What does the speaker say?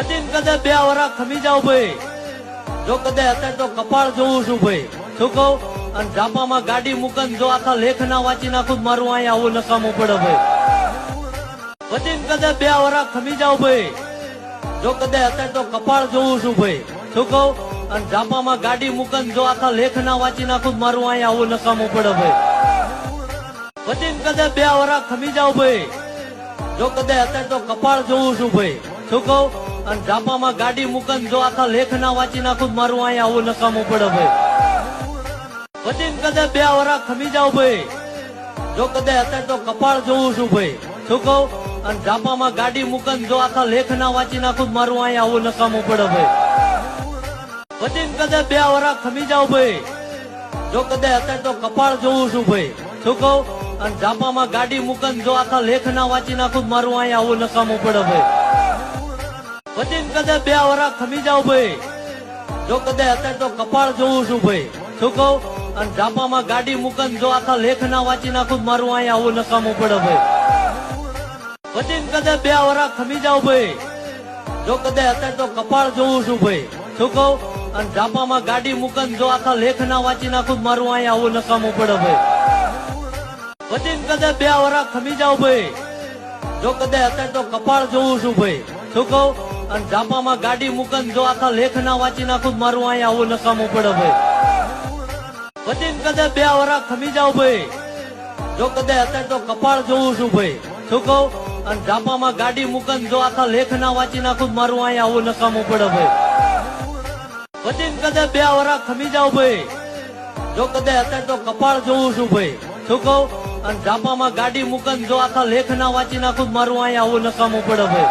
વચન કદે 2 વરા ખમી જાવ ભાઈ, જો કદે અત્યારે તો કપાળ જોઉં છું ભાઈ, શું કહું? અને ઝાપામાં ગાડી મૂકન જો આખા લેખ ના વાંચી નાખું મારું અહીંયા આવું નકામું પડે ભાઈ. વચન કદે 2 વરા ખમી જાવ ભાઈ, જો કદે અત્યારે તો કપાળ જોઉં છું ભાઈ, શું કહું? અને ઝાપામાં ગાડી મૂકન જો આખા લેખ ના વાંચી નાખું મારું અહીંયા આવું નકામું પડે ભાઈ. વચન કદે 2 વરા ખમી જાવ ભાઈ, જો કદે અત્યારે તો કપાળ જોઉં છું ભાઈ, શું કહું? અને ઝાપામાં ગાડી મૂકન જો આખા લેખ ના વાંચી નાખું મારું અહીંયા આવું નકામું પડે ભાઈ. વચન કદે 2 વરા ખમી જાવ ભાઈ, જો કદે અત્યારે તો કપાળ જોઉં છું ભાઈ, શું કહું? અને ઝાપામાં ગાડી મૂકન જો આખા લેખ ના વાંચી નાખું મારું અહીંયા આવું નકામું પડે ભાઈ. વચન કદે 2 વરા ખમી જાવ ભાઈ, જો કદે અત્યારે તો કપાળ જોઉં છું ભાઈ, શું કહું? અને ઝાપામાં ગાડી મૂકન જો આખા લેખ ના વાંચી નાખું મારું અહીંયા આવું નકામું પડે ભાઈ. વચન કદે 2 વરા ખમી જાવ ભાઈ, જો કદે અત્યારે તો કપાળ જોઉં છું ભાઈ, શું કહું? અને ઝાપામાં ગાડી મૂકન જો આખા લેખ ના વાંચી નાખું મારું અહીંયા આવું નકામું પડે ભાઈ. વચન કદે 2 વરા ખમી જાવ ભાઈ, જો કદે અત્યારે તો કપાળ જોઉં છું ભાઈ, શું કહું? અને ઝાપામાં ગાડી મૂકન જો આખા લેખ ના વાંચી નાખું મારું અહીંયા આવું નકામું પડે ભાઈ. વચન કદે 2 વરા ખમી જાવ ભાઈ, જો કદે અત્યારે તો કપાળ જોઉં છું ભાઈ, શું કહું? અને ઝાપામાં ગાડી મૂકન જો આખા લેખ ના વાંચી નાખું મારું અહીંયા આવું નકામું પડે ભાઈ. વચન કદે 2 વરા ખમી જાવ ભાઈ, જો કદે અત્યારે તો કપાળ જોઉં છું ભાઈ, શું કહું? અને ઝાપામાં ગાડી મૂકન જો આખા લેખ ના વાંચી નાખું મારું અહીંયા આવું નકામું પડે ભાઈ. વચન કદે 2 વરા ખમી જાવ ભાઈ, જો કદે અત્યારે તો કપાળ જોઉં છું ભાઈ, શું કહું? અને ઝાપામાં ગાડી મૂકન જો આખા લેખ ના વાંચી નાખું મારું અહીંયા આવું નકામું પડે ભાઈ.